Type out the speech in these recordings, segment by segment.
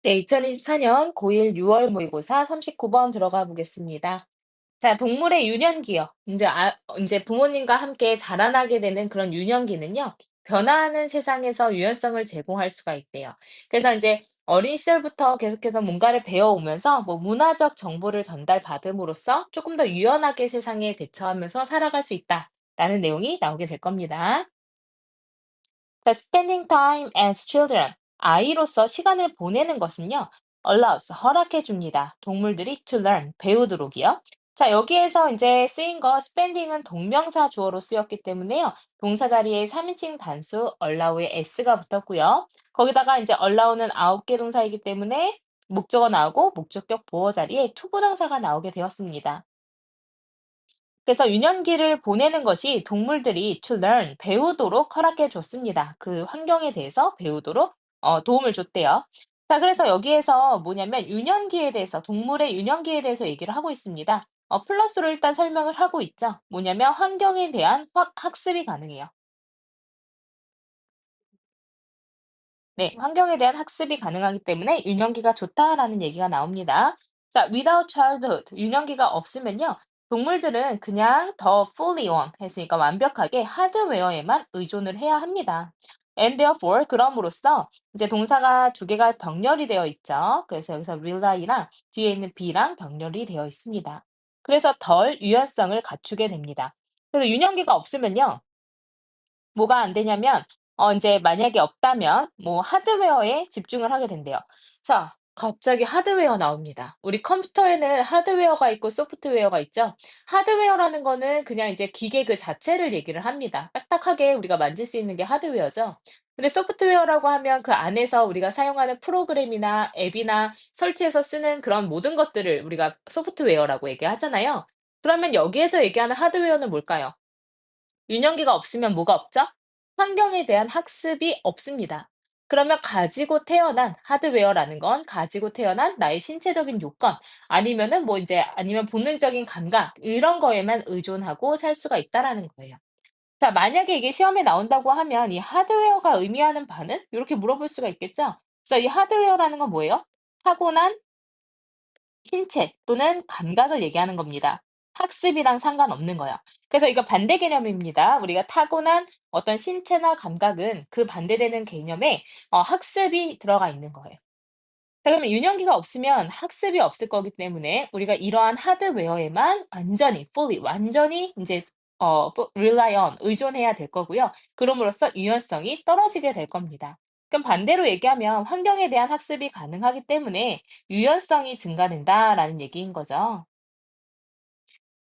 네, 2024년 고1 6월 모의고사 39번 들어가 보겠습니다. 자, 동물의 유년기요. 이제 부모님과 함께 자라나게 되는 그런 유년기는요, 변화하는 세상에서 유연성을 제공할 수가 있대요. 그래서 이제 어린 시절부터 계속해서 뭔가를 배워오면서 뭐 문화적 정보를 전달받음으로써 조금 더 유연하게 세상에 대처하면서 살아갈 수 있다라는 내용이 나오게 될 겁니다. 자, spending time as children. 아이로서 시간을 보내는 것은요, allows, 허락해 줍니다. 동물들이 to learn, 배우도록이요. 자, 여기에서 이제 쓰인 거 spending은 동명사 주어로 쓰였기 때문에요. 동사 자리에 3인칭 단수 allow에 s가 붙었고요. 거기다가 이제 allow는 9개 동사이기 때문에 목적어 나오고 목적격 보어 자리에 to 부정사가 나오게 되었습니다. 그래서 유년기를 보내는 것이 동물들이 to learn, 배우도록 허락해 줬습니다. 그 환경에 대해서 배우도록 도움을 줬대요. 자, 그래서 여기에서 뭐냐면 유년기에 대해서, 동물의 유년기에 대해서 얘기를 하고 있습니다. 플러스로 일단 설명을 하고 있죠. 뭐냐면 환경에 대한 학습이 가능해요. 네, 환경에 대한 학습이 가능하기 때문에 유년기가 좋다라는 얘기가 나옵니다. 자, without childhood, 유년기가 없으면요. 동물들은 그냥 더 fully on 했으니까 완벽하게 하드웨어에만 의존을 해야 합니다. And therefore, 그럼으로써 이제 동사가 두 개가 병렬이 되어 있죠. 그래서 여기서 rely랑 뒤에 있는 be랑 병렬이 되어 있습니다. 그래서 덜 유연성을 갖추게 됩니다. 그래서 유년기가 없으면요. 뭐가 안 되냐면 인제 만약에 없다면 뭐 하드웨어에 집중을 하게 된대요. 자, 갑자기 하드웨어 나옵니다. 우리 컴퓨터에는 하드웨어가 있고 소프트웨어가 있죠. 하드웨어라는 거는 그냥 이제 기계 그 자체를 얘기를 합니다. 딱딱하게 우리가 만질 수 있는 게 하드웨어죠. 근데 소프트웨어라고 하면 그 안에서 우리가 사용하는 프로그램이나 앱이나 설치해서 쓰는 그런 모든 것들을 우리가 소프트웨어라고 얘기하잖아요. 그러면 여기에서 얘기하는 하드웨어는 뭘까요? 유년기가 없으면 뭐가 없죠? 환경에 대한 학습이 없습니다. 그러면 가지고 태어난 하드웨어라는 건 가지고 태어난 나의 신체적인 요건 아니면은 뭐 이제 아니면 본능적인 감각 이런 거에만 의존하고 살 수가 있다라는 거예요. 자, 만약에 이게 시험에 나온다고 하면 이 하드웨어가 의미하는 바는? 이렇게 물어볼 수가 있겠죠? 그래서 이 하드웨어라는 건 뭐예요? 타고난 신체 또는 감각을 얘기하는 겁니다. 학습이랑 상관없는 거예요. 그래서 이거 반대 개념입니다. 우리가 타고난 어떤 신체나 감각은 그 반대되는 개념에 학습이 들어가 있는 거예요. 자, 그러면 유년기가 없으면 학습이 없을 거기 때문에 우리가 이러한 하드웨어에만 완전히, fully, 완전히 이제 rely on, 의존해야 될 거고요. 그럼으로써 유연성이 떨어지게 될 겁니다. 그럼 반대로 얘기하면 환경에 대한 학습이 가능하기 때문에 유연성이 증가된다라는 얘기인 거죠.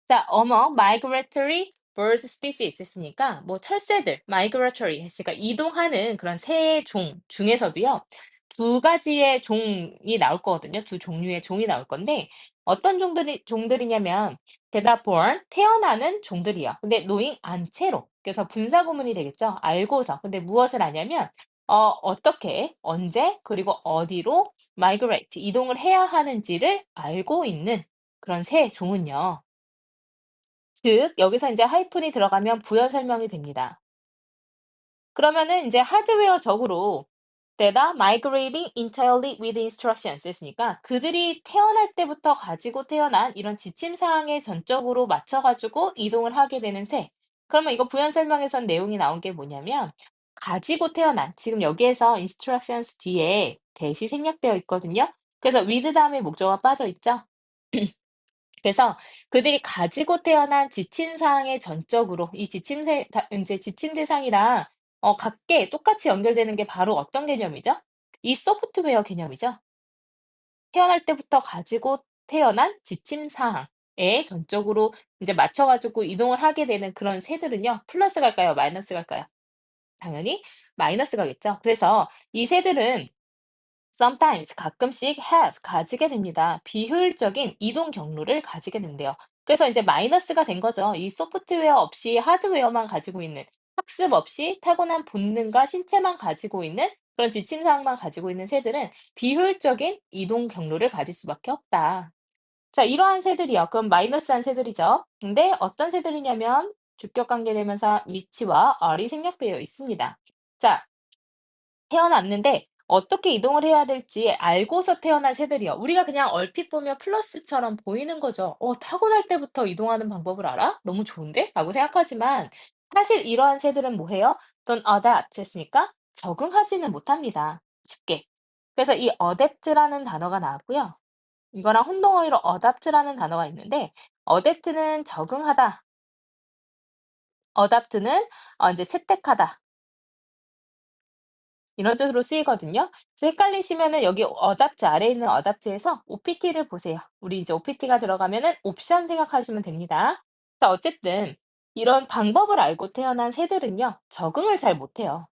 자, among migratory bird species 했으니까 뭐 철새들, migratory 했으니까 이동하는 그런 새 종 중에서도요. 두 가지의 종이 나올 거거든요. 두 종류의 종이 나올 건데 어떤 종들이냐면 대답 born 태어나는 종들이요. 근데 knowing 안채로 그래서 분사 구문이 되겠죠. 알고서. 근데 무엇을 아냐면 어떻게, 언제, 그리고 어디로 migrate 이동을 해야 하는지를 알고 있는 그런 새 종은요. 즉 여기서 이제 하이픈이 들어가면 부연 설명이 됩니다. 그러면은 이제 하드웨어적으로 data migrating entirely with instructions 했으니까 그들이 태어날 때부터 가지고 태어난 이런 지침 사항에 전적으로 맞춰 가지고 이동을 하게 되는 새. 그러면 이거 부연 설명에선 내용이 나온 게 뭐냐면 가지고 태어난 지금 여기에서 instructions 뒤에 대시 생략되어 있거든요. 그래서 with 다음에 목적어가 빠져 있죠. 그래서 그들이 가지고 태어난 지침 사항에 전적으로 이 지침세 다 인제 지침 대상이랑 같게 똑같이 연결되는 게 바로 어떤 개념이죠? 이 소프트웨어 개념이죠. 태어날 때부터 가지고 태어난 지침 사항에 전적으로 이제 맞춰 가지고 이동을 하게 되는 그런 새들은요. 플러스 갈까요? 마이너스 갈까요? 당연히 마이너스 가겠죠. 그래서 이 새들은 sometimes 가끔씩 have 가지게 됩니다. 비효율적인 이동 경로를 가지게 된대요. 그래서 이제 마이너스가 된 거죠. 이 소프트웨어 없이 하드웨어만 가지고 있는 학습 없이 타고난 본능과 신체만 가지고 있는 그런 지침사항만 가지고 있는 새들은 비효율적인 이동 경로를 가질 수밖에 없다. 자, 이러한 새들이요. 그럼 마이너스한 새들이죠. 근데 어떤 새들이냐면 주격 관계대명사 위치와 r이 생략되어 있습니다. 자, 태어났는데 어떻게 이동을 해야 될지 알고서 태어난 새들이요. 우리가 그냥 얼핏 보면 플러스처럼 보이는 거죠. 타고날 때부터 이동하는 방법을 알아? 너무 좋은데? 라고 생각하지만 사실 이러한 새들은 뭐 해요? Don't adapt 했으니까 적응하지는 못합니다. 쉽게. 그래서 이 adapt라는 단어가 나왔고요. 이거랑 혼동어휘로 adapt라는 단어가 있는데 adapt는 적응하다, adapt는 이제 채택하다 이런 뜻으로 쓰이거든요. 그래서 헷갈리시면은 여기 어답트 아래에 있는 어답트에서 OPT를 보세요. 우리 이제 OPT가 들어가면은 옵션 생각하시면 됩니다. 자, 어쨌든 이런 방법을 알고 태어난 새들은요, 적응을 잘 못해요.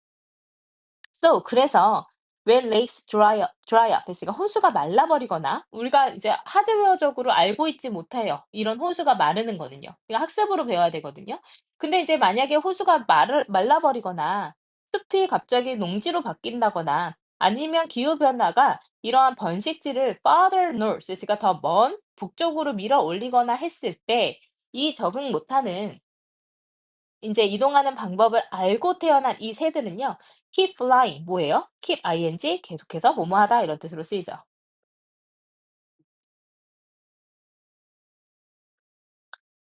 그래서 when lakes dry up 했으니까 호수가 말라버리거나 우리가 이제 하드웨어적으로 알고 있지 못해요. 이런 호수가 마르는 거는요. 이거 학습으로 배워야 되거든요. 근데 이제 만약에 호수가 말라버리거나 숲이 갑자기 농지로 바뀐다거나 아니면 기후 변화가 이러한 번식지를 farther north, 그러니까 더 먼 북쪽으로 밀어 올리거나 했을 때 이 적응 못하는 인제 이동하는 방법을 알고 태어난 이 새들은요. keep flying 뭐예요? keep ing 계속해서 뭐뭐하다 이런 뜻으로 쓰이죠.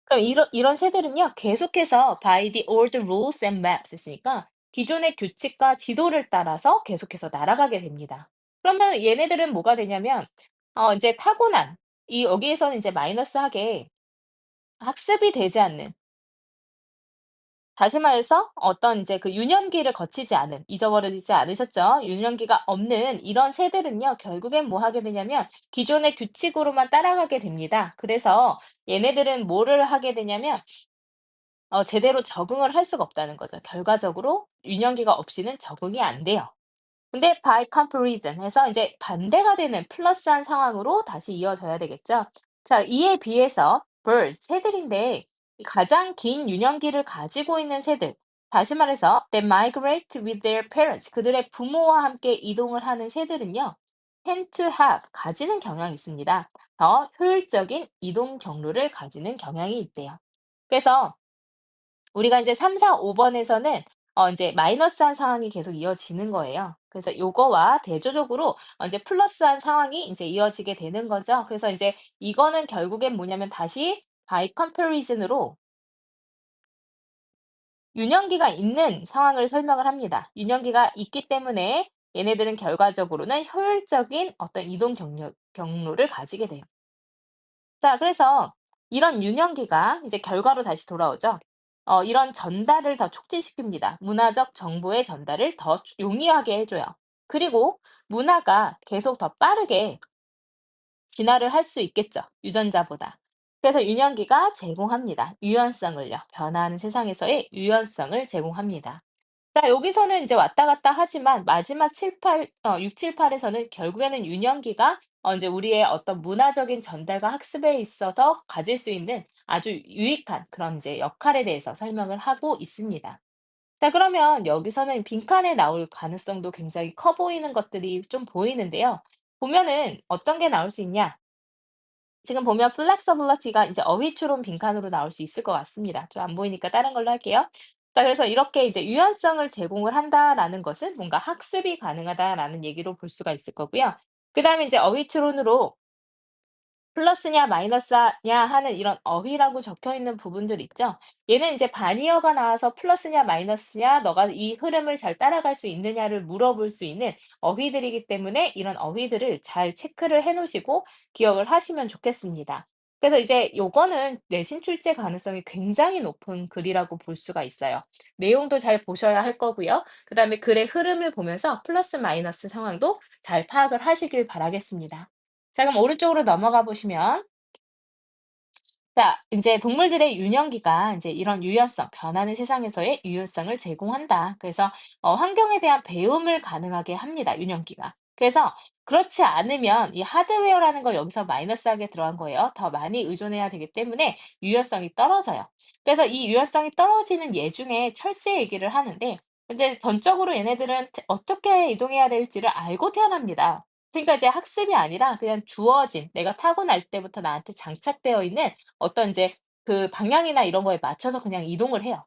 그럼 이런 새들은요. 계속해서 by the old rules and maps 했으니까 기존의 규칙과 지도를 따라서 계속해서 날아가게 됩니다. 그러면 얘네들은 뭐가 되냐면 인제 타고난 여기에서는 이제 마이너스하게 학습이 되지 않는, 다시 말해서 어떤 이제 그 유년기를 거치지 않은, 잊어버리지 않으셨죠? 유년기가 없는 이런 새들은요, 결국엔 뭐 하게 되냐면 기존의 규칙으로만 따라가게 됩니다. 그래서 얘네들은 뭐를 하게 되냐면 제대로 적응을 할 수가 없다는 거죠. 결과적으로 유년기가 없이는 적응이 안 돼요. 근데 by comparison 해서 이제 반대가 되는 플러스한 상황으로 다시 이어져야 되겠죠. 자, 이에 비해서 birds, 새들인데 이 가장 긴 유년기를 가지고 있는 새들, 다시 말해서 they migrate with their parents, 그들의 부모와 함께 이동을 하는 새들은요, tend to have, 가지는 경향이 있습니다. 더 효율적인 이동 경로를 가지는 경향이 있대요. 그래서 우리가 이제 3, 4, 5 번에서는 인제 마이너스한 상황이 계속 이어지는 거예요. 그래서 요거와 대조적으로 인제 플러스한 상황이 인제 이어지게 되는 거죠. 그래서 인제 이거는 결국엔 뭐냐면 다시 by comparison으로 유년기가 있는 상황을 설명을 합니다. 유년기가 있기 때문에 얘네들은 결과적으로는 효율적인 어떤 이동 경로를 가지게 돼요. 자, 그래서 이런 유년기가 이제 결과로 다시 돌아오죠. 이런 전달을 더 촉진시킵니다. 문화적 정보의 전달을 더 용이하게 해줘요. 그리고 문화가 계속 더 빠르게 진화를 할 수 있겠죠, 유전자보다. 그래서 유년기가 제공합니다. 유연성을요. 변화하는 세상에서의 유연성을 제공합니다. 자, 여기서는 이제 왔다 갔다 하지만 마지막 6, 7, 8에서는 결국에는 유년기가 이제 우리의 어떤 문화적인 전달과 학습에 있어서 가질 수 있는 아주 유익한 그런 이제 역할에 대해서 설명을 하고 있습니다. 자, 그러면 여기서는 빈칸에 나올 가능성도 굉장히 커 보이는 것들이 좀 보이는데요. 보면은 어떤 게 나올 수 있냐? 지금 보면 플렉서블리티가 이제 어휘추론 빈칸으로 나올 수 있을 것 같습니다. 좀 안 보이니까 다른 걸로 할게요. 자, 그래서 이렇게 이제 유연성을 제공을 한다라는 것은 뭔가 학습이 가능하다라는 얘기로 볼 수가 있을 거고요. 그다음에 이제 어휘추론으로 플러스냐 마이너스냐 하는 이런 어휘라고 적혀 있는 부분들 있죠. 얘는 이제 반이어가 나와서 플러스냐 마이너스냐 너가 이 흐름을 잘 따라갈 수 있느냐를 물어볼 수 있는 어휘들이기 때문에 이런 어휘들을 잘 체크를 해 놓으시고 기억을 하시면 좋겠습니다. 그래서 이제 요거는 내신 출제 가능성이 굉장히 높은 글이라고 볼 수가 있어요. 내용도 잘 보셔야 할 거고요. 그다음에 글의 흐름을 보면서 플러스 마이너스 상황도 잘 파악을 하시길 바라겠습니다. 자, 그럼 오른쪽으로 넘어가 보시면 자, 인제 동물들의 유년기가 인제 이런 유연성, 변하는 세상에서의 유연성을 제공한다. 그래서 환경에 대한 배움을 가능하게 합니다, 유년기가. 그래서 그렇지 않으면 이 하드웨어라는 걸 여기서 마이너스하게 들어간 거예요. 더 많이 의존해야 되기 때문에 유연성이 떨어져요. 그래서 이 유연성이 떨어지는 예 중에 철새 얘기를 하는데 인제 전적으로 얘네들은 어떻게 이동해야 될지를 알고 태어납니다. 그러니까 이제 학습이 아니라 그냥 주어진 내가 타고날 때부터 나한테 장착되어 있는 어떤 이제 그 방향이나 이런 거에 맞춰서 그냥 이동을 해요.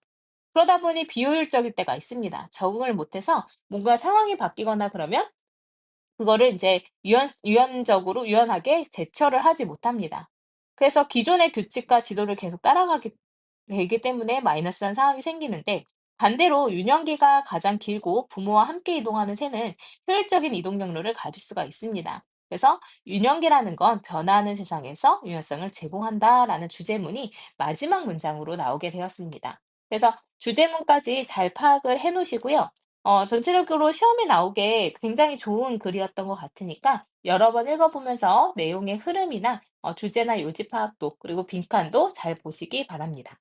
그러다 보니 비효율적일 때가 있습니다. 적응을 못해서 뭔가 상황이 바뀌거나 그러면 그거를 이제 유연하게 대처를 하지 못합니다. 그래서 기존의 규칙과 지도를 계속 따라가게 되기 때문에 마이너스한 상황이 생기는데, 반대로 유년기가 가장 길고 부모와 함께 이동하는 새는 효율적인 이동 경로를 가질 수가 있습니다. 그래서 유년기라는 건 변화하는 세상에서 유연성을 제공한다라는 주제문이 마지막 문장으로 나오게 되었습니다. 그래서 주제문까지 잘 파악을 해 놓으시고요. 전체적으로 시험에 나오게 굉장히 좋은 글이었던 것 같으니까 여러 번 읽어보면서 내용의 흐름이나 주제나 요지 파악도, 그리고 빈칸도 잘 보시기 바랍니다.